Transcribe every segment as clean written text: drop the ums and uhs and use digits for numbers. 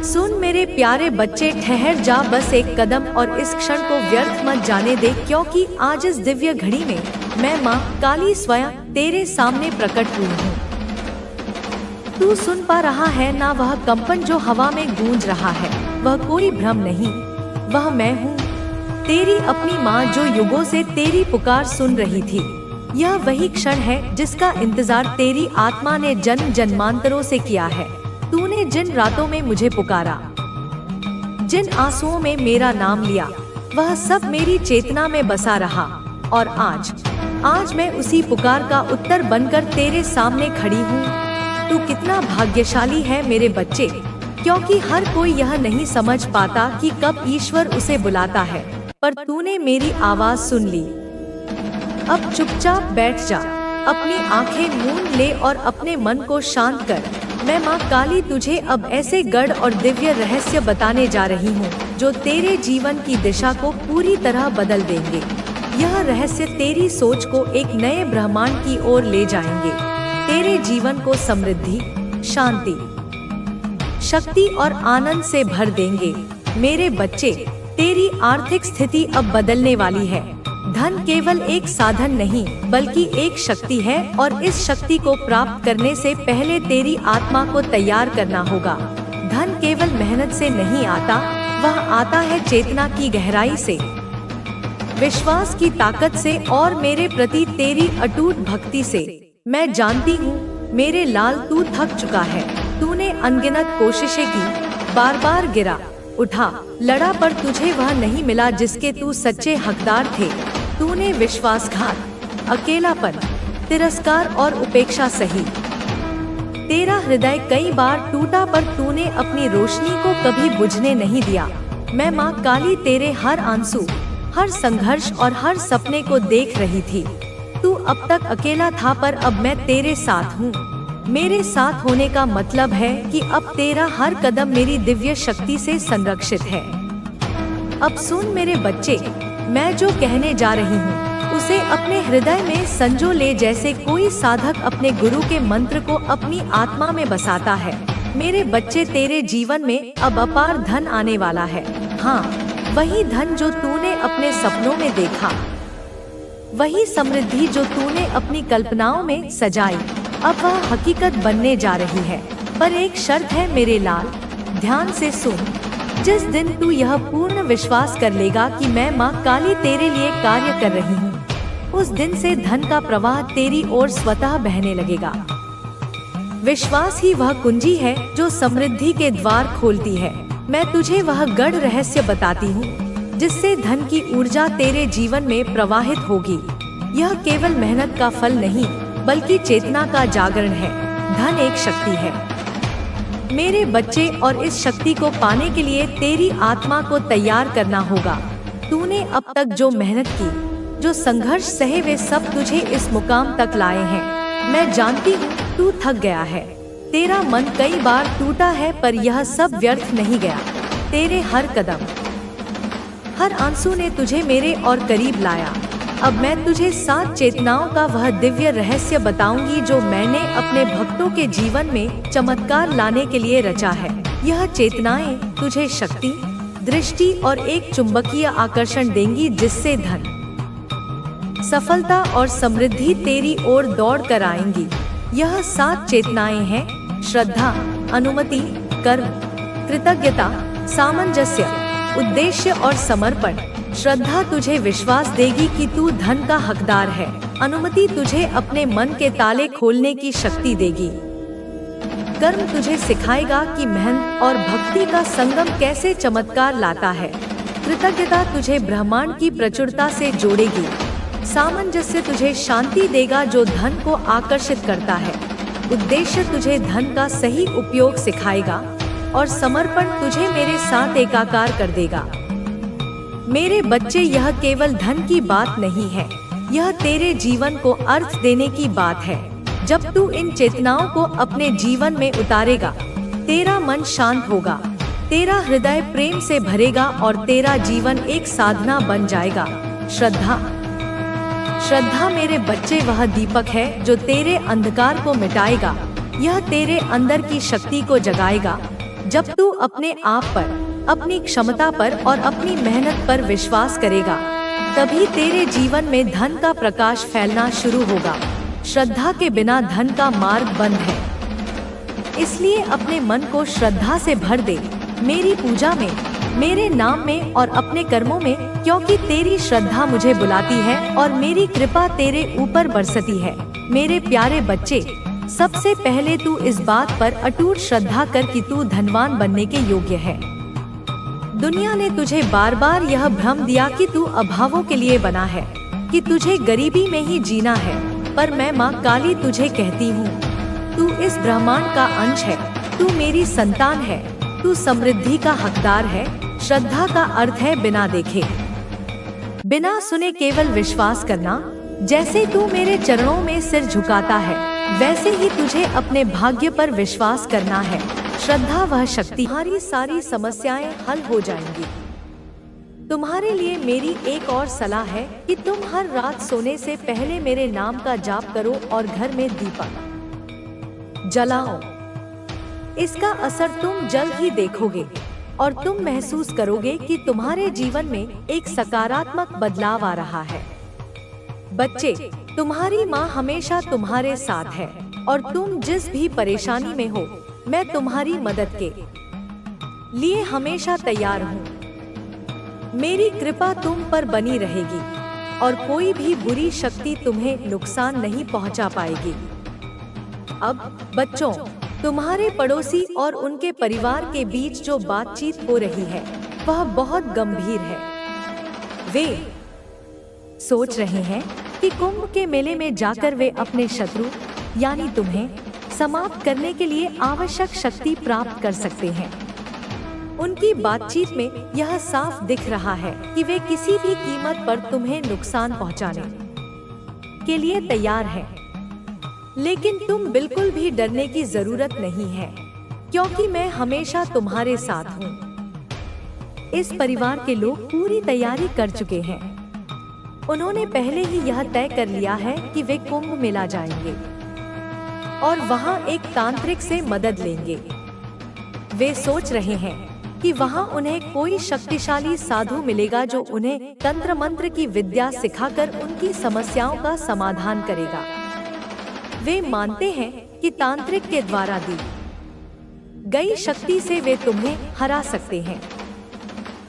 सुन मेरे प्यारे बच्चे, ठहर जा बस एक कदम और इस क्षण को व्यर्थ मत जाने दे, क्योंकि आज इस दिव्य घड़ी में मैं माँ काली स्वयं तेरे सामने प्रकट हुई हूँ। तू सुन पा रहा है ना वह कंपन जो हवा में गूंज रहा है? वह कोई भ्रम नहीं, वह मैं हूँ, तेरी अपनी माँ जो युगों से तेरी पुकार सुन रही थी। यह वही क्षण है जिसका इंतजार तेरी आत्मा ने जन्म जन्मांतरों से किया है। तूने जिन रातों में मुझे पुकारा, जिन आंसुओं में मेरा नाम लिया, वह सब मेरी चेतना में बसा रहा। और आज मैं उसी पुकार का उत्तर बनकर तेरे सामने खड़ी हूँ। तू कितना भाग्यशाली है मेरे बच्चे, क्योंकि हर कोई यह नहीं समझ पाता कि कब ईश्वर उसे बुलाता है, पर तूने मेरी आवाज सुन ली। अब चुपचाप बैठ जा, अपनी आंखें मूंद ले और अपने मन को शांत कर। मैं माँ काली तुझे अब ऐसे गढ़ और दिव्य रहस्य बताने जा रही हूँ जो तेरे जीवन की दिशा को पूरी तरह बदल देंगे। यह रहस्य तेरी सोच को एक नए ब्रह्मांड की ओर ले जाएंगे, तेरे जीवन को समृद्धि, शांति, शक्ति और आनंद से भर देंगे। मेरे बच्चे, तेरी आर्थिक स्थिति अब बदलने वाली है। धन केवल एक साधन नहीं बल्कि एक शक्ति है, और इस शक्ति को प्राप्त करने से पहले तेरी आत्मा को तैयार करना होगा। धन केवल मेहनत से नहीं आता, वह आता है चेतना की गहराई से, विश्वास की ताकत से और मेरे प्रति तेरी अटूट भक्ति से। मैं जानती हूँ मेरे लाल, तू थक चुका है। तूने अनगिनत कोशिशें की, बार बार गिरा, उठा, लड़ा, पर तुझे वह नहीं मिला जिसके तू सच्चे हकदार थे। तूने विश्वासघात, अकेलापन, तिरस्कार और उपेक्षा सही। तेरा हृदय कई बार टूटा, पर तूने अपनी रोशनी को कभी बुझने नहीं दिया। मैं माँ काली तेरे हर आंसू, हर संघर्ष और हर सपने को देख रही थी। तू अब तक अकेला था, पर अब मैं तेरे साथ हूँ। मेरे साथ होने का मतलब है कि अब तेरा हर कदम मेरी दिव्य शक्ति से संरक्षित है। अब सुन मेरे बच्चे, मैं जो कहने जा रही हूँ उसे अपने हृदय में संजो ले, जैसे कोई साधक अपने गुरु के मंत्र को अपनी आत्मा में बसाता है। मेरे बच्चे, तेरे जीवन में अब अपार धन आने वाला है। हाँ, वही धन जो तूने अपने सपनों में देखा, वही समृद्धि जो तूने अपनी कल्पनाओं में सजाई, अब वह हकीकत बनने जा रही है। पर एक शर्त है मेरे लाल, ध्यान से सुन। जिस दिन तू यह पूर्ण विश्वास कर लेगा कि मैं माँ काली तेरे लिए कार्य कर रही हूँ, उस दिन से धन का प्रवाह तेरी ओर स्वतः बहने लगेगा। विश्वास ही वह कुंजी है जो समृद्धि के द्वार खोलती है। मैं तुझे वह गढ़ रहस्य बताती हूँ जिससे धन की ऊर्जा तेरे जीवन में प्रवाहित होगी। यह केवल मेहनत का फल नहीं बल्कि चेतना का जागरण है। धन एक शक्ति है मेरे बच्चे, और इस शक्ति को पाने के लिए तेरी आत्मा को तैयार करना होगा। तूने अब तक जो मेहनत की, जो संघर्ष सहे, वे सब तुझे इस मुकाम तक लाए हैं। मैं जानती हूँ तू थक गया है, तेरा मन कई बार टूटा है, पर यह सब व्यर्थ नहीं गया। तेरे हर कदम, हर आंसू ने तुझे मेरे और करीब लाया। अब मैं तुझे 7 चेतनाओं का वह दिव्य रहस्य बताऊंगी जो मैंने अपने भक्तों के जीवन में चमत्कार लाने के लिए रचा है। यह चेतनाएं तुझे शक्ति, दृष्टि और एक चुंबकीय आकर्षण देंगी जिससे धन, सफलता और समृद्धि तेरी ओर दौड़ कर आएंगी। यह 7 चेतनाएं हैं: श्रद्धा, अनुमति, कर्म, कृतज्ञता, सामंजस्य, उद्देश्य और समर्पण। श्रद्धा तुझे विश्वास देगी कि तू धन का हकदार है। अनुमति तुझे अपने मन के ताले खोलने की शक्ति देगी। कर्म तुझे सिखाएगा कि मेहनत और भक्ति का संगम कैसे चमत्कार लाता है। कृतज्ञता तुझे ब्रह्मांड की प्रचुरता से जोड़ेगी। सामंजस्य तुझे शांति देगा जो धन को आकर्षित करता है। उद्देश्य तुझे धन का सही उपयोग सिखाएगा, और समर्पण तुझे मेरे साथ एकाकार कर देगा। मेरे बच्चे, यह केवल धन की बात नहीं है, यह तेरे जीवन को अर्थ देने की बात है। जब तू इन चेतनाओं को अपने जीवन में उतारेगा, तेरा मन शांत होगा, तेरा हृदय प्रेम से भरेगा और तेरा जीवन एक साधना बन जाएगा। श्रद्धा, श्रद्धा मेरे बच्चे वह दीपक है जो तेरे अंधकार को मिटाएगा। यह तेरे अंदर की शक्ति को जगाएगा, जब तू अपने आप पर, अपनी क्षमता पर और अपनी मेहनत पर विश्वास करेगा, तभी तेरे जीवन में धन का प्रकाश फैलना शुरू होगा। श्रद्धा के बिना धन का मार्ग बंद है, इसलिए अपने मन को श्रद्धा से भर दे, मेरी पूजा में, मेरे नाम में और अपने कर्मों में, क्योंकि तेरी श्रद्धा मुझे बुलाती है और मेरी कृपा तेरे ऊपर बरसती है। मेरे प्यारे बच्चे, सबसे पहले तू इस बात पर अटूट श्रद्धा कर कि तू धनवान बनने के योग्य है। दुनिया ने तुझे बार बार यह भ्रम दिया कि तू अभावों के लिए बना है, कि तुझे गरीबी में ही जीना है, पर मैं माँ काली तुझे कहती हूँ, तू इस ब्रह्मांड का अंश है, तू मेरी संतान है, तू समृद्धि का हकदार है। श्रद्धा का अर्थ है बिना देखे, बिना सुने केवल विश्वास करना। जैसे तू मेरे चरणों में सिर झुकाता है, वैसे ही तुझे अपने भाग्य पर विश्वास करना है। श्रद्धा वह शक्ति, तुम्हारी सारी समस्याएं हल हो जाएंगी। तुम्हारे लिए मेरी एक और सलाह है कि तुम हर रात सोने से पहले मेरे नाम का जाप करो और घर में दीपक जलाओ। इसका असर तुम जल्द ही देखोगे और तुम महसूस करोगे कि तुम्हारे जीवन में एक सकारात्मक बदलाव आ रहा है। बच्चे, तुम्हारी माँ हमेशा तुम्हारे साथ है और तुम जिस भी परेशानी में हो, मैं तुम्हारी मदद के लिए हमेशा तैयार हूँ। मेरी कृपा तुम पर बनी रहेगी और कोई भी बुरी शक्ति तुम्हें नुकसान नहीं पहुँचा पाएगी। अब बच्चों, तुम्हारे पड़ोसी और उनके परिवार के बीच जो बातचीत हो रही है, वह बहुत गंभीर है। वे सोच रहे हैं कि कुंभ के मेले में जाकर वे अपने शत्रु यानी तुम्हें समाप्त करने के लिए आवश्यक शक्ति प्राप्त कर सकते हैं। उनकी बातचीत में यह साफ दिख रहा है कि वे किसी भी कीमत पर तुम्हें नुकसान पहुंचाने के लिए तैयार हैं। लेकिन तुम बिल्कुल भी डरने की जरूरत नहीं है, क्योंकि मैं हमेशा तुम्हारे साथ हूँ। इस परिवार के लोग पूरी तैयारी कर चुके हैं। उन्होंने पहले ही यह तय कर लिया है कि वे कुंभ मेला जाएंगे और वहाँ एक तांत्रिक से मदद लेंगे। वे सोच रहे हैं कि वहाँ उन्हें कोई शक्तिशाली साधु मिलेगा जो उन्हें तंत्र मंत्र की विद्या सिखाकर उनकी समस्याओं का समाधान करेगा। वे मानते हैं कि तांत्रिक के द्वारा दी गई शक्ति से वे तुम्हें हरा सकते हैं।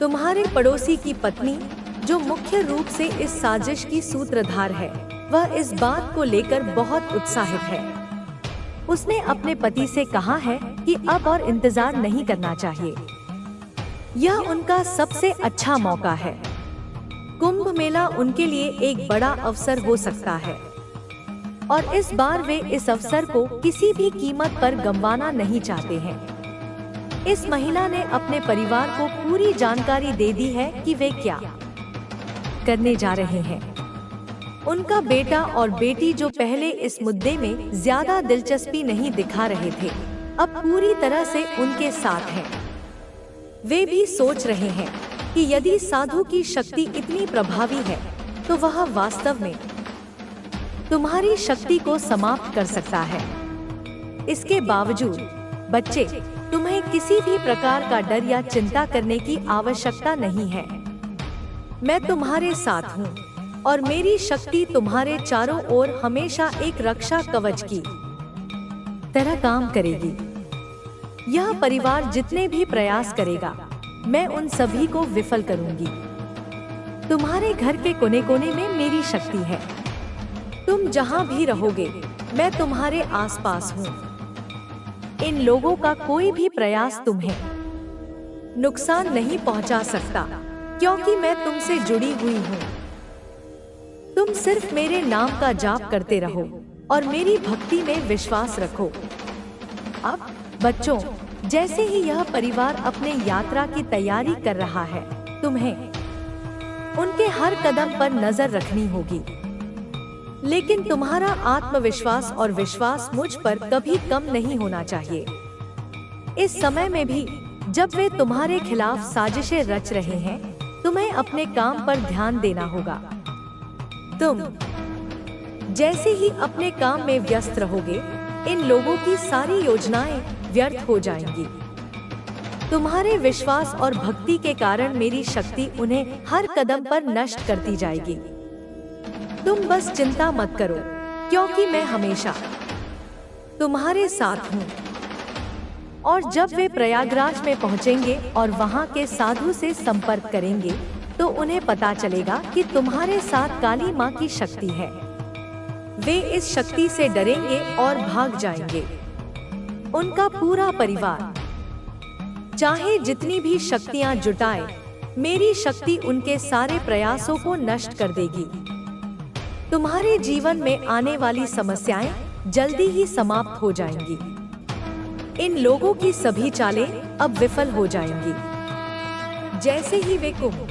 तुम्हारे पड़ोसी की पत्नी, जो मुख्य रूप से इस साजिश की सूत्रधार है, वह इस बात को लेकर बहुत उत्साहित है। उसने अपने पति से कहा है कि अब और इंतजार नहीं करना चाहिए। यह उनका सबसे अच्छा मौका है। कुंभ मेला उनके लिए एक बड़ा अवसर हो सकता है और इस बार वे इस अवसर को किसी भी कीमत पर गंवाना नहीं चाहते हैं। इस महिला ने अपने परिवार को पूरी जानकारी दे दी है कि वे क्या करने जा रहे हैं। उनका बेटा और बेटी, जो पहले इस मुद्दे में ज्यादा दिलचस्पी नहीं दिखा रहे थे, अब पूरी तरह से उनके साथ हैं। वे भी सोच रहे हैं कि यदि साधु की शक्ति इतनी प्रभावी है, तो वह वास्तव में तुम्हारी शक्ति को समाप्त कर सकता है। इसके बावजूद बच्चे, तुम्हें किसी भी प्रकार का डर या चिंता करने की आवश्यकता नहीं है। मैं तुम्हारे साथ हूँ और मेरी शक्ति तुम्हारे चारों ओर हमेशा एक रक्षा कवच की तरह काम करेगी। यह परिवार जितने भी प्रयास करेगा, मैं उन सभी को विफल करूंगी। तुम्हारे घर के कोने कोने में मेरी शक्ति है। तुम जहाँ भी रहोगे, मैं तुम्हारे आसपास हूँ। इन लोगों का कोई भी प्रयास तुम्हें नुकसान नहीं पहुँचा सकता, क्योंकि मैं तुमसे जुड़ी हुई हूँ। तुम सिर्फ मेरे नाम का जाप करते रहो और मेरी भक्ति में विश्वास रखो। अब बच्चों, जैसे ही यह परिवार अपने यात्रा की तैयारी कर रहा है, तुम्हें उनके हर कदम पर नजर रखनी होगी। लेकिन तुम्हारा आत्मविश्वास और विश्वास मुझ पर कभी कम नहीं होना चाहिए। इस समय में भी जब वे तुम्हारे खिलाफ साजिशें रच रहे हैं, तुम्हें अपने काम पर ध्यान देना होगा। तुम जैसे ही अपने काम में व्यस्त रहोगे, इन लोगों की सारी योजनाएं व्यर्थ हो जाएंगी। तुम्हारे विश्वास और भक्ति के कारण मेरी शक्ति उन्हें हर कदम पर नष्ट करती जाएगी। तुम बस चिंता मत करो, क्योंकि मैं हमेशा तुम्हारे साथ हूँ। और जब वे प्रयागराज में पहुँचेंगे और वहाँ के साधु से संपर्क करेंगे, तो उन्हें पता चलेगा कि तुम्हारे साथ काली माँ की शक्ति है। वे इस शक्ति से डरेंगे और भाग जाएंगे। उनका पूरा परिवार चाहे जितनी भी शक्तियाँ जुटाए, मेरी शक्ति उनके सारे प्रयासों को नष्ट कर देगी। तुम्हारे जीवन में आने वाली समस्याएं जल्दी ही समाप्त हो जाएंगी। इन लोगों की सभी चालें अब विफल हो जाएंगी। जैसे ही वे कुंभ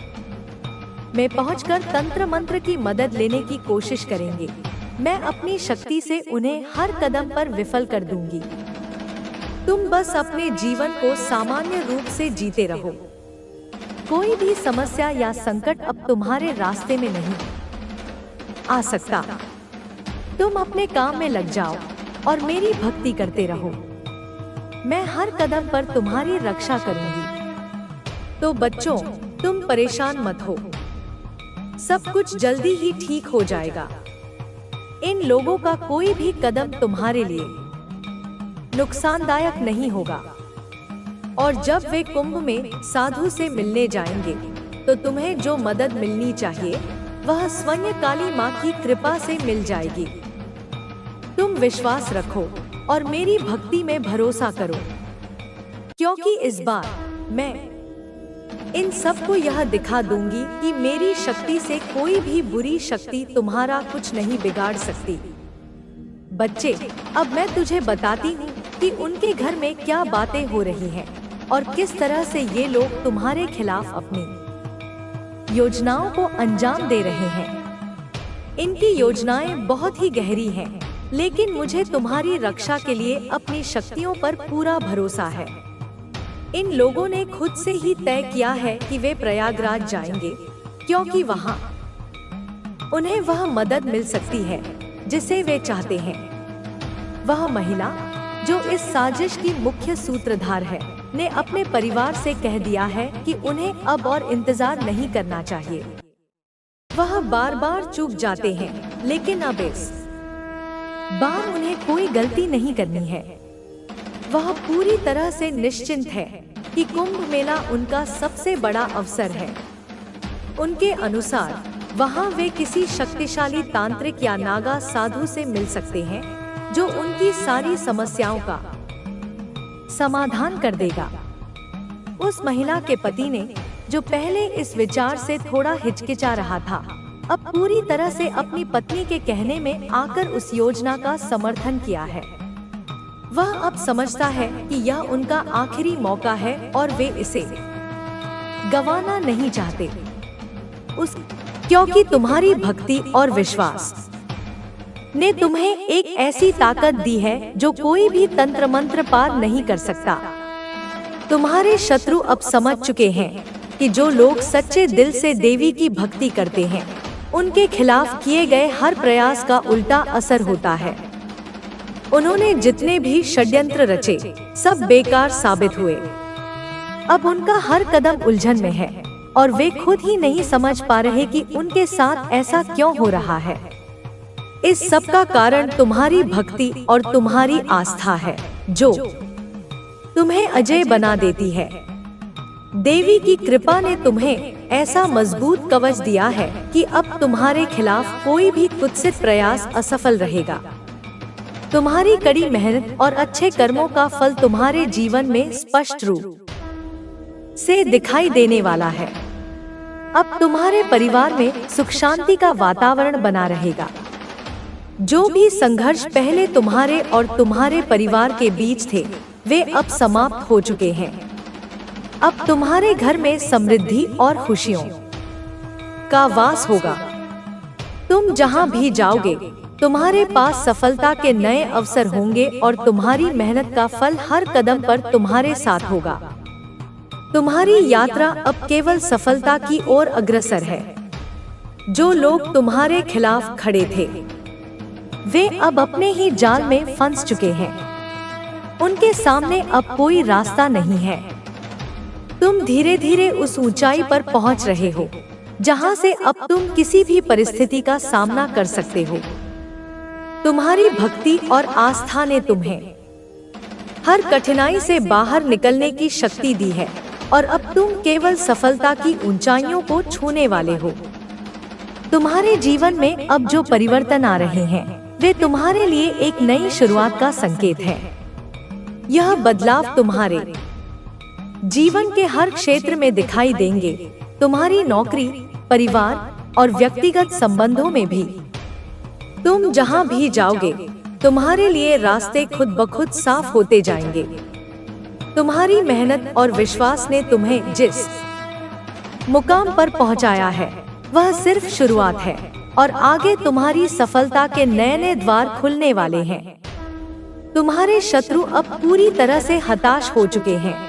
में पहुंचकर तंत्र मंत्र की मदद लेने की कोशिश करेंगे, मैं अपनी शक्ति से उन्हें हर कदम पर विफल कर दूंगी। तुम बस अपने जीवन को सामान्य रूप से जीते रहो। कोई भी समस्या या संकट अब तुम्हारे रास्ते में नहीं आ सकता। तुम अपने काम में लग जाओ और मेरी भक्ति करते रहो। मैं हर कदम पर तुम्हारी रक्षा करूंगी। तो बच्चों, तुम परेशान मत हो, सब कुछ जल्दी ही ठीक हो जाएगा। इन लोगों का कोई भी कदम तुम्हारे लिए नुकसानदायक नहीं होगा। और जब वे कुंभ में साधु से मिलने जाएंगे, तो तुम्हें जो मदद मिलनी चाहिए वह स्वयं काली माँ की कृपा से मिल जाएगी। तुम विश्वास रखो और मेरी भक्ति में भरोसा करो, क्योंकि इस बार मैं इन सबको यह दिखा दूंगी कि मेरी शक्ति से कोई भी बुरी शक्ति तुम्हारा कुछ नहीं बिगाड़ सकती। बच्चे, अब मैं तुझे बताती हूँ कि उनके घर में क्या बातें हो रही हैं और किस तरह से ये लोग तुम्हारे खिलाफ अपनी योजनाओं को अंजाम दे रहे हैं। इनकी योजनाएं बहुत ही गहरी हैं, लेकिन मुझे तुम्हारी रक्षा के लिए अपनी शक्तियों पर पूरा भरोसा है। इन लोगों ने खुद से ही तय किया है कि वे प्रयागराज जाएंगे, क्योंकि वहां उन्हें वह मदद मिल सकती है जिसे वे चाहते हैं। वह महिला जो इस साजिश की मुख्य सूत्रधार है, ने अपने परिवार से कह दिया है कि उन्हें अब और इंतजार नहीं करना चाहिए। वह बार बार चूक जाते हैं, लेकिन अब इस बार उन्हें कोई गलती नहीं करनी है। वह पूरी तरह से निश्चिंत है कि कुंभ मेला उनका सबसे बड़ा अवसर है। उनके अनुसार वहां वे किसी शक्तिशाली तांत्रिक या नागा साधु से मिल सकते हैं, जो उनकी सारी समस्याओं का समाधान कर देगा। उस महिला के पति ने, जो पहले इस विचार से थोड़ा हिचकिचा रहा था, अब पूरी तरह से अपनी पत्नी के कहने में आकर उस योजना का समर्थन किया है। वह अब समझता है कि यह उनका आखिरी मौका है और वे इसे गंवाना नहीं चाहते। क्योंकि तुम्हारी भक्ति और विश्वास ने तुम्हें एक ऐसी ताकत दी है जो कोई भी तंत्र मंत्र पार नहीं कर सकता। तुम्हारे शत्रु अब समझ चुके हैं कि जो लोग सच्चे दिल से देवी की भक्ति करते हैं, उनके खिलाफ किए गए हर प्रयास का उल्टा असर होता है। उन्होंने जितने भी षड्यंत्र रचे, सब बेकार साबित हुए। अब उनका हर कदम उलझन में है और वे खुद ही नहीं समझ पा रहे कि उनके साथ ऐसा क्यों हो रहा है। इस सब का कारण तुम्हारी भक्ति और तुम्हारी आस्था है, जो तुम्हें अजय बना देती है। देवी की कृपा ने तुम्हें ऐसा मजबूत कवच दिया है कि अब तुम्हारे खिलाफ कोई भी कुत्सित प्रयास असफल रहेगा। तुम्हारी कड़ी मेहनत और अच्छे कर्मों का फल तुम्हारे जीवन में स्पष्ट रूप से दिखाई देने वाला है। अब तुम्हारे परिवार में सुख शांति का वातावरण बना रहेगा। जो भी संघर्ष पहले तुम्हारे और तुम्हारे परिवार के बीच थे, वे अब समाप्त हो चुके हैं। अब तुम्हारे घर में समृद्धि और खुशियों का वास होगा। तुम जहां भी जाओगे, तुम्हारे पास सफलता के नए अवसर होंगे और तुम्हारी मेहनत का फल हर कदम पर तुम्हारे साथ होगा। तुम्हारी यात्रा अब केवल सफलता की ओर अग्रसर है। जो लोग तुम्हारे खिलाफ खड़े थे, वे अब अपने ही जाल में फंस चुके हैं। उनके सामने अब कोई रास्ता नहीं है। तुम धीरे धीरे उस ऊंचाई पर पहुंच रहे हो जहां से अब तुम किसी भी परिस्थिति का सामना कर सकते हो। तुम्हारी भक्ति और आस्था ने तुम्हें हर कठिनाई से बाहर निकलने की शक्ति दी है और अब तुम केवल सफलता की ऊंचाइयों को छूने वाले हो। तुम्हारे जीवन में अब जो परिवर्तन आ रहे हैं वे तुम्हारे लिए एक नई शुरुआत का संकेत है। यह बदलाव तुम्हारे जीवन के हर क्षेत्र में दिखाई देंगे, तुम्हारी नौकरी, परिवार और व्यक्तिगत संबंधों में भी। तुम जहां भी जाओगे तुम्हारे लिए रास्ते खुद ब खुद साफ होते जाएंगे। तुम्हारी मेहनत और विश्वास ने तुम्हें जिस मुकाम पर पहुंचाया है वह सिर्फ शुरुआत है और आगे तुम्हारी सफलता के नए नए द्वार खुलने वाले हैं। तुम्हारे शत्रु अब पूरी तरह से हताश हो चुके हैं।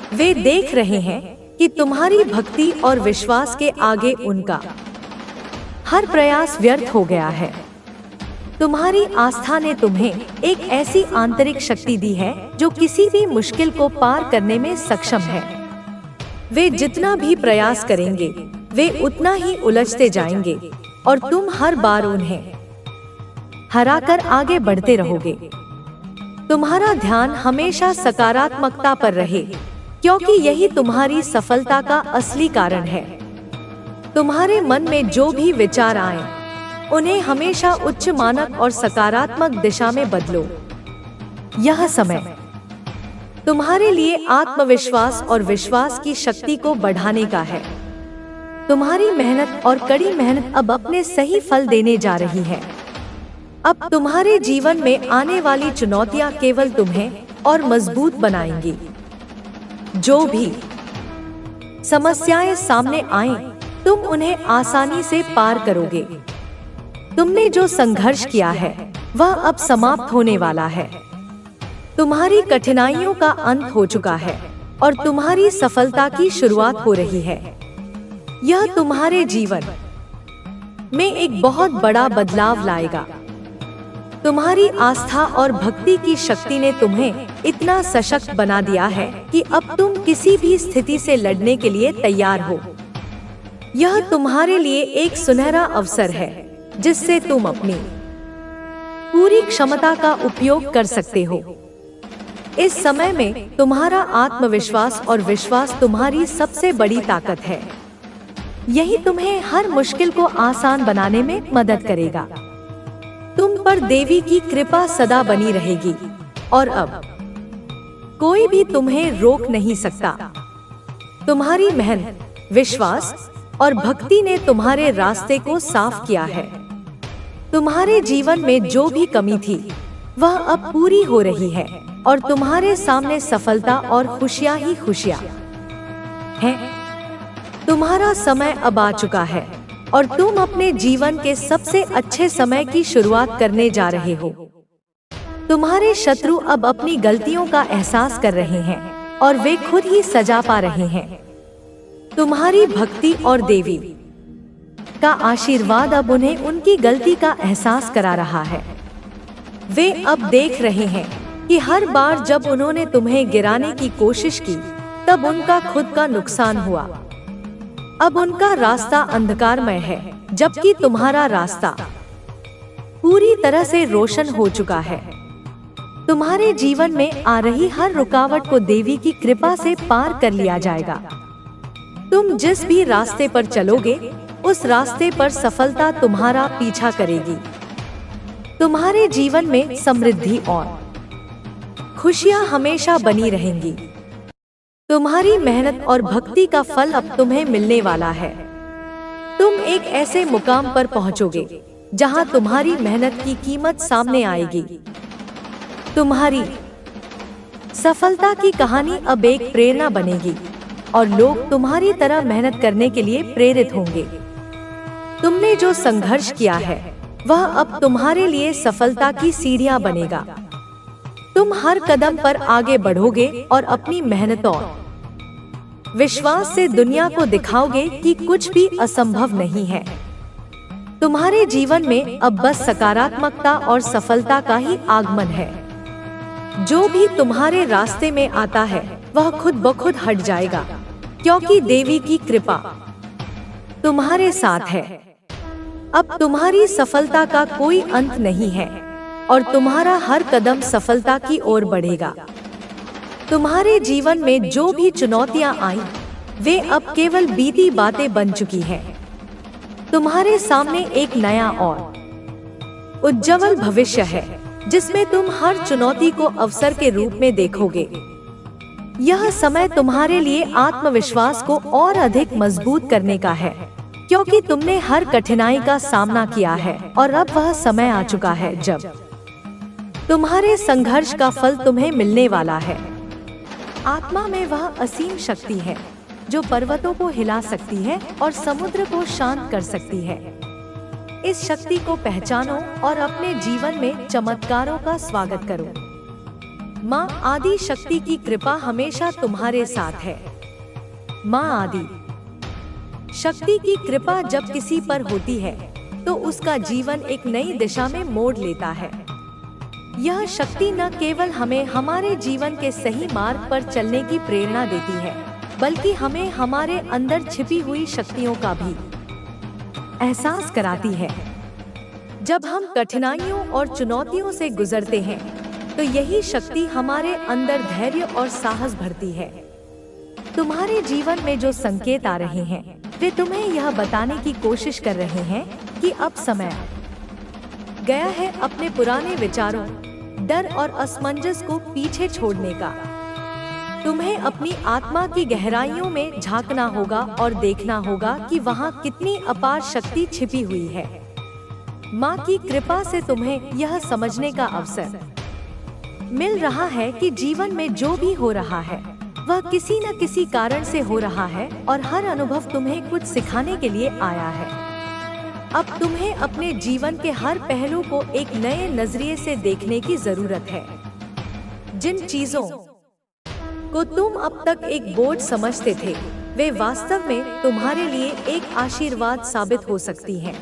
वे देख रहे हैं कि तुम्हारी भक्ति और विश्वास के आगे उनका हर प्रयास व्यर्थ हो गया है। तुम्हारी आस्था ने तुम्हें एक ऐसी आंतरिक शक्ति दी है जो किसी भी मुश्किल को पार करने में सक्षम है। वे जितना भी प्रयास करेंगे वे उतना ही उलझते जाएंगे और तुम हर बार उन्हें हराकर आगे बढ़ते रहोगे। तुम्हारा ध्यान हमेशा सकारात्मकता पर रहे, क्योंकि यही तुम्हारी सफलता का असली कारण है। तुम्हारे मन में जो भी विचार आए उन्हें हमेशा उच्च मानक और सकारात्मक दिशा में बदलो। यह समय तुम्हारे लिए आत्मविश्वास और विश्वास की शक्ति को बढ़ाने का है। तुम्हारी मेहनत और कड़ी मेहनत अब अपने सही फल देने जा रही है। अब तुम्हारे जीवन में आने वाली चुनौतियां केवल तुम्हें और मजबूत बनाएंगी। जो भी समस्याएं सामने आएं, तुम उन्हें आसानी से पार करोगे। तुमने जो संघर्ष किया है वह अब समाप्त होने वाला है। तुम्हारी कठिनाइयों का अंत हो चुका है और तुम्हारी सफलता की शुरुआत हो रही है। यह तुम्हारे जीवन में एक बहुत बड़ा बदलाव लाएगा। तुम्हारी आस्था और भक्ति की शक्ति ने तुम्हें इतना सशक्त बना दिया है कि अब तुम किसी भी स्थिति से लड़ने के लिए तैयार हो। यह तुम्हारे लिए एक सुनहरा अवसर है जिससे तुम अपनी पूरी क्षमता का उपयोग कर सकते हो। इस समय में तुम्हारा आत्मविश्वास और विश्वास तुम्हारी सबसे बड़ी ताकत है। यही तुम्हें हर मुश्किल को आसान बनाने में मदद करेगा। तुम पर देवी की कृपा सदा बनी रहेगी और अब कोई भी तुम्हें रोक नहीं सकता। तुम्हारी मेहनत, विश्वास और भक्ति ने तुम्हारे रास्ते को साफ किया है। तुम्हारे जीवन में जो भी कमी थी वह अब पूरी हो रही है और तुम्हारे सामने सफलता और खुशियां ही खुशियां हैं। तुम्हारा समय अब आ चुका है और तुम अपने जीवन के सबसे अच्छे समय की शुरुआत करने जा रहे हो। तुम्हारे शत्रु अब अपनी गलतियों का एहसास कर रहे हैं और वे खुद ही सजा पा रहे हैं। तुम्हारी भक्ति और देवी का आशीर्वाद अब उन्हें उनकी गलती का एहसास करा रहा है। वे अब देख रहे हैं कि हर बार जब उन्होंने तुम्हें गिराने की कोशिश की तब उनका खुद का नुकसान हुआ। अब उनका रास्ता अंधकारमय है, जबकि तुम्हारा रास्ता पूरी तरह से रोशन हो चुका है। तुम्हारे जीवन में आ रही हर रुकावट को देवी की कृपा से पार कर लिया जाएगा। तुम जिस भी रास्ते पर चलोगे उस रास्ते पर सफलता तुम्हारा पीछा करेगी। तुम्हारे जीवन में समृद्धि और खुशियां हमेशा बनी रहेंगी। तुम्हारी मेहनत और भक्ति का फल अब तुम्हें मिलने वाला है। तुम एक ऐसे मुकाम पर पहुंचोगे जहां तुम्हारी मेहनत की कीमत सामने आएगी। तुम्हारी सफलता की कहानी अब एक प्रेरणा बनेगी और लोग तुम्हारी तरह मेहनत करने के लिए प्रेरित होंगे। तुमने जो संघर्ष किया है वह अब तुम्हारे लिए सफलता की सीढ़ियां बनेगा। तुम हर कदम पर आगे बढ़ोगे और अपनी मेहनत और विश्वास से दुनिया को दिखाओगे कि कुछ भी असंभव नहीं है। तुम्हारे जीवन में अब बस सकारात्मकता और सफलता का ही आगमन है। जो भी तुम्हारे रास्ते में आता है वह खुद ब खुद हट जाएगा, क्योंकि देवी की कृपा तुम्हारे साथ है। अब तुम्हारी सफलता का कोई अंत नहीं है और तुम्हारा हर कदम सफलता की ओर बढ़ेगा। तुम्हारे जीवन में जो भी चुनौतियां आई, वे अब केवल बीती बातें बन चुकी हैं। तुम्हारे सामने एक नया और उज्जवल भविष्य है, जिसमें तुम हर चुनौती को अवसर के रूप में देखोगे। यह समय तुम्हारे लिए आत्मविश्वास को और अधिक मजबूत करने का है, क्योंकि तुमने हर कठिनाई का सामना किया है और अब वह समय आ चुका है जब तुम्हारे संघर्ष का फल तुम्हें मिलने वाला है। आत्मा में वह असीम शक्ति है जो पर्वतों को हिला सकती है और समुद्र को शांत कर सकती है। इस शक्ति को पहचानो और अपने जीवन में चमत्कारों का स्वागत करो। माँ आदि शक्ति की कृपा हमेशा तुम्हारे साथ है। माँ आदि शक्ति की कृपा जब किसी पर होती है तो उसका जीवन एक नई दिशा में मोड़ लेता है। यह शक्ति न केवल हमें हमारे जीवन के सही मार्ग पर चलने की प्रेरणा देती है, बल्कि हमें हमारे अंदर छिपी हुई शक्तियों का भी एहसास कराती है। जब हम कठिनाइयों और चुनौतियों से गुजरते हैं, तो यही शक्ति हमारे अंदर धैर्य और साहस भरती है। तुम्हारे जीवन में जो संकेत आ रहे हैं, वे तुम्हें यह बताने की कोशिश कर रहे हैं कि अब समय गया है अपने पुराने विचारों, डर और असमंजस को पीछे छोड़ने का। तुम्हें अपनी आत्मा की गहराइयों में झांकना होगा और देखना होगा कि वहाँ कितनी अपार शक्ति छिपी हुई है। माँ की कृपा से तुम्हें यह समझने का अवसर मिल रहा है कि जीवन में जो भी हो रहा है, वह किसी न किसी कारण से हो रहा है और हर अनुभव तुम्हें कुछ सिखाने के लिए आया है। अब तुम्हें अपने जीवन के हर पहलू को एक नए नजरिए से देखने की जरूरत है। जिन चीजों को तुम अब तक एक बोझ समझते थे, वे वास्तव में तुम्हारे लिए एक आशीर्वाद साबित हो सकती हैं।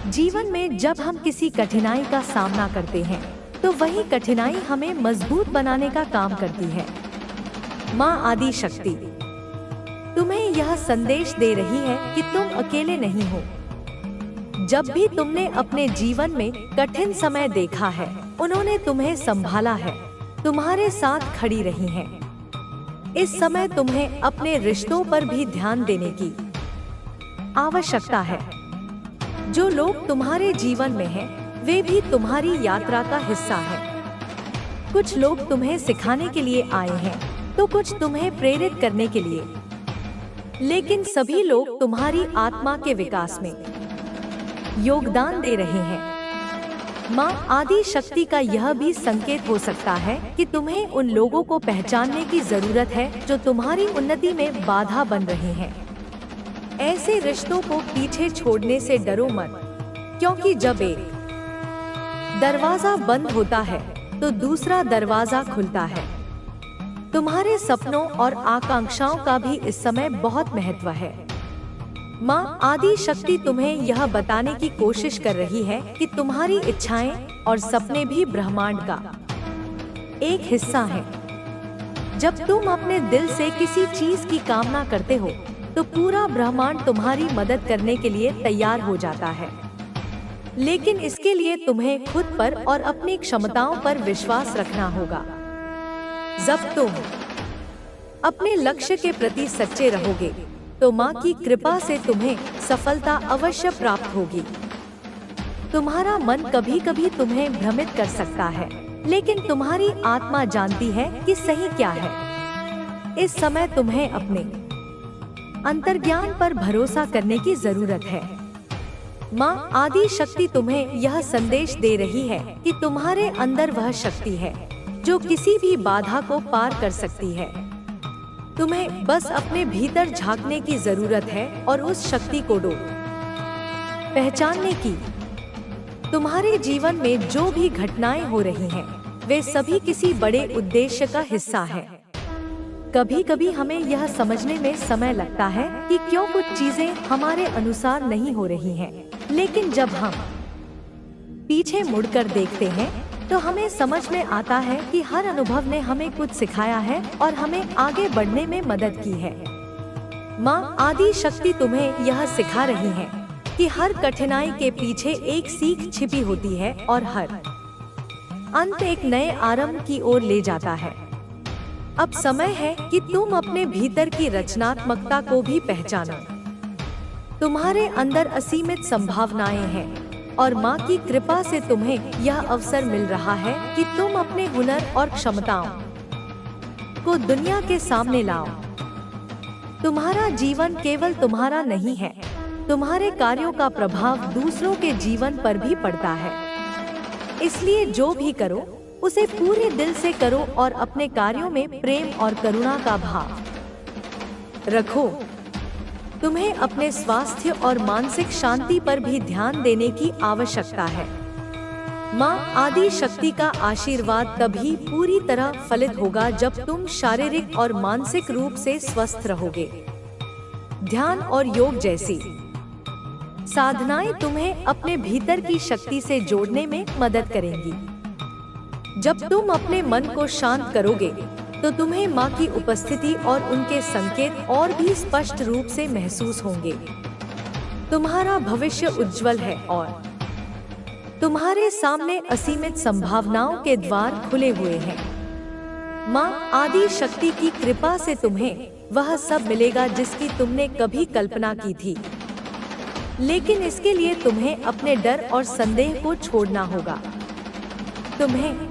जीवन में जब हम किसी कठिनाई का सामना करते हैं, तो वही कठिनाई हमें मजबूत बनाने का काम करती है। माँ आदि शक्ति तुम्हें यह संदेश दे रही है कि तुम अकेले नहीं हो। जब भी तुमने अपने जीवन में कठिन समय देखा है, उन्होंने तुम्हें संभाला है, तुम्हारे साथ खड़ी रही हैं। इस समय तुम्हें अपने रिश्तों पर भी ध्यान देने की आवश्यकता है। जो लोग तुम्हारे जीवन में हैं, वे भी तुम्हारी यात्रा का हिस्सा हैं। कुछ लोग तुम्हें सिखाने के लिए आए हैं, तो कुछ तुम्हें प्रेरित करने के लिए, लेकिन सभी लोग तुम्हारी आत्मा के विकास में योगदान दे रहे हैं। माँ आदि शक्ति का यह भी संकेत हो सकता है कि तुम्हें उन लोगों को पहचानने की जरूरत है जो तुम्हारी उन्नति में बाधा बन रहे हैं। ऐसे रिश्तों को पीछे छोड़ने से डरो मत, क्योंकि जब एक दरवाजा बंद होता है तो दूसरा दरवाजा खुलता है। तुम्हारे सपनों और आकांक्षाओं का भी इस समय बहुत महत्व है। माँ आदि शक्ति तुम्हें यह बताने की कोशिश कर रही है कि तुम्हारी इच्छाएं और सपने भी ब्रह्मांड का एक हिस्सा हैं। जब तुम अपने दिल से किसी चीज की कामना करते हो, तो पूरा ब्रह्मांड तुम्हारी मदद करने के लिए तैयार हो जाता है। लेकिन इसके लिए तुम्हें खुद पर और अपनी क्षमताओं पर विश्वास रखना होगा। जब तुम अपने लक्ष्य के प्रति सच्चे रहोगे, तो माँ की कृपा से तुम्हें सफलता अवश्य प्राप्त होगी। तुम्हारा मन कभी कभी तुम्हें भ्रमित कर सकता है, लेकिन तुम्हारी आत्मा जानती है कि सही क्या है। इस समय तुम्हें अपने अंतर्ज्ञान पर भरोसा करने की जरूरत है। माँ आदि शक्ति तुम्हें यह संदेश दे रही है कि तुम्हारे अंदर वह शक्ति है जो किसी भी बाधा को पार कर सकती है। तुम्हें बस अपने भीतर झांकने की जरूरत है और उस शक्ति को पहचानने की। तुम्हारे जीवन में जो भी घटनाएं हो रही हैं, वे सभी किसी बड़े उद्देश्य का हिस्सा है। कभी कभी हमें यह समझने में समय लगता है कि क्यों कुछ चीजें हमारे अनुसार नहीं हो रही हैं, लेकिन जब हम पीछे मुड़कर देखते हैं, तो हमें समझ में आता है कि हर अनुभव ने हमें कुछ सिखाया है और हमें आगे बढ़ने में मदद की है। माँ आदि शक्ति तुम्हें यह सिखा रही है कि हर कठिनाई के पीछे एक सीख छिपी होती है और हर अंत एक नए आरंभ की ओर ले जाता है। अब समय है कि तुम अपने भीतर की रचनात्मकता को भी पहचानो। तुम्हारे अंदर असीमित संभावनाएं हैं और माँ की कृपा से तुम्हें यह अवसर मिल रहा है कि तुम अपने हुनर और क्षमताओं को दुनिया के सामने लाओ। तुम्हारा जीवन केवल तुम्हारा नहीं है, तुम्हारे कार्यों का प्रभाव दूसरों के जीवन पर भी पड़ता है। इसलिए जो भी करो उसे पूरे दिल से करो और अपने कार्यों में प्रेम और करुणा का भाव रखो। तुम्हें अपने स्वास्थ्य और मानसिक शांति पर भी ध्यान देने की आवश्यकता है। माँ आदि शक्ति का आशीर्वाद तभी पूरी तरह फलित होगा जब तुम शारीरिक और मानसिक रूप से स्वस्थ रहोगे। ध्यान और योग जैसी साधनाएं तुम्हें अपने भीतर की शक्ति से जोड़ने में मदद करेंगी। जब तुम अपने मन को शांत करोगे तो तुम्हें माँ की उपस्थिति और उनके संकेत और भी स्पष्ट रूप से महसूस होंगे। तुम्हारा भविष्य उज्जवल है और तुम्हारे सामने असीमित संभावनाओं के द्वार खुले हुए हैं। माँ आदि शक्ति की कृपा से तुम्हें वह सब मिलेगा जिसकी तुमने कभी कल्पना की थी, लेकिन इसके लिए तुम्हें अपने डर और संदेह को छोड़ना होगा। तुम्हें